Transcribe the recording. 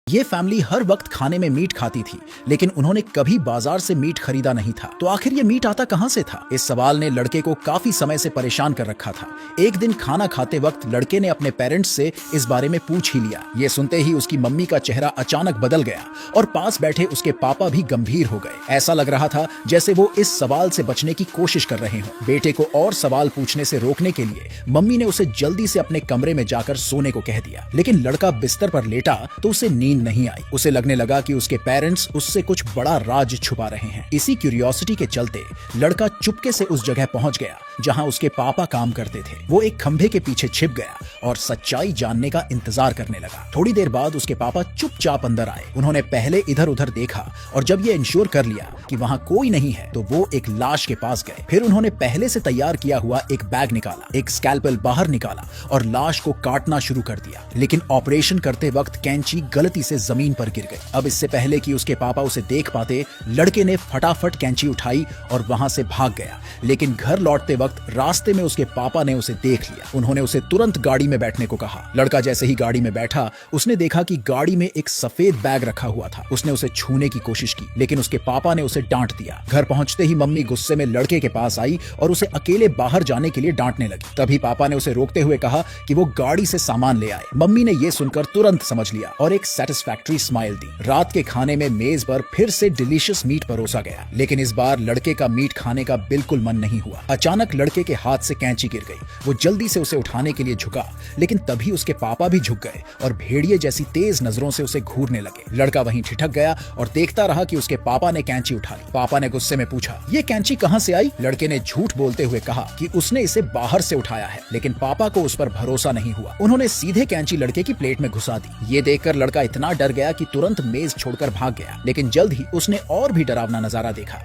ये फैमिली हर वक्त खाने में मीट खाती थी, लेकिन उन्होंने कभी बाजार से मीट खरीदा नहीं था। तो आखिर ये मीट आता कहां से था? इस सवाल ने लड़के को काफी समय से परेशान कर रखा था। एक दिन खाना खाते वक्त लड़के ने अपने पेरेंट्स से इस बारे में पूछ ही लिया। ये सुनते ही उसकी मम्मी का चेहरा अचानक बदल गया और पास बैठे उसके पापा भी गंभीर हो गए। ऐसा लग रहा था जैसे वो इस सवाल से बचने की कोशिश कर रहे हों। बेटे को और सवाल पूछने से रोकने के लिए मम्मी ने उसे जल्दी से अपने कमरे में जाकर सोने को कह दिया। लेकिन लड़का बिस्तर पर लेटा तो उसे नींद नहीं आई। उसे लगने लगा कि उसके पेरेंट्स उससे कुछ बड़ा राज छुपा रहे हैं। इसी क्यूरियोसिटी के चलते लड़का चुपके से उस जगह पहुंच गया जहां उसके पापा काम करते थे। वो एक खंभे के पीछे छिप गया और सच्चाई जानने का इंतजार करने लगा। थोड़ी देर बाद उसके पापा चुपचाप अंदर आए। उन्होंने पहले इधर उधर देखा और जब ये इंश्योर कर लिया कि वहां कोई नहीं है तो वो एक लाश के पास गए। फिर उन्होंने पहले से तैयार किया हुआ एक बैग निकाला, एक स्कैल्पेल बाहर निकाला और लाश को काटना शुरू कर दिया। लेकिन ऑपरेशन करते वक्त कैंची गलती से जमीन पर गिर गई। अब इससे पहले कि उसके पापा उसे देख पाते, लड़के ने फटाफट कैंची उठाई और वहां से भाग गया। लेकिन घर लौटते वक्त रास्ते में उसके पापा ने उसे देख लिया। उन्होंने उसे तुरंत गाड़ी में बैठने को कहा। लड़का जैसे ही गाड़ी में बैठा, उसने देखा कि गाड़ी में एक सफेद बैग रखा हुआ था। उसने उसे छूने की कोशिश की, लेकिन उसके पापा ने उसे डांट दिया। घर पहुंचते ही मम्मी गुस्से में लड़के के पास आई और उसे अकेले बाहर जाने के लिए डांटने लगी। तभी पापा ने उसे रोकते हुए कहा कि वो गाड़ी से सामान ले आए। मम्मी ने ये सुनकर तुरंत समझ लिया और एक सेटिस्फैक्टरी स्माइल दी। रात के खाने में मेज पर फिर से डिलीशियस मीट परोसा गया, लेकिन इस बार लड़के का मीट खाने का बिल्कुल मन नहीं हुआ। अचानक लड़के के हाथ से कैंची गिर गई। वो जल्दी से उसे उठाने के लिए झुका, लेकिन तभी उसके पापा भी झुक गए और भेड़िए जैसी तेज नजरों से उसे घूरने लगे। लड़का वहीं ठिठक गया और देखता रहा कि उसके पापा ने कैंची उठा ली। पापा ने गुस्से में पूछा, ये कैंची कहां से आई? लड़के ने झूठ बोलते हुए कहा कि उसने इसे बाहर से उठाया है, लेकिन पापा को उस पर भरोसा नहीं हुआ। उन्होंने सीधे कैंची लड़के की प्लेट में घुसा दी। ये देखकर लड़का इतना डर गया कि तुरंत मेज छोड़कर भाग गया। लेकिन जल्द ही उसने और भी डरावना नजारा देखा।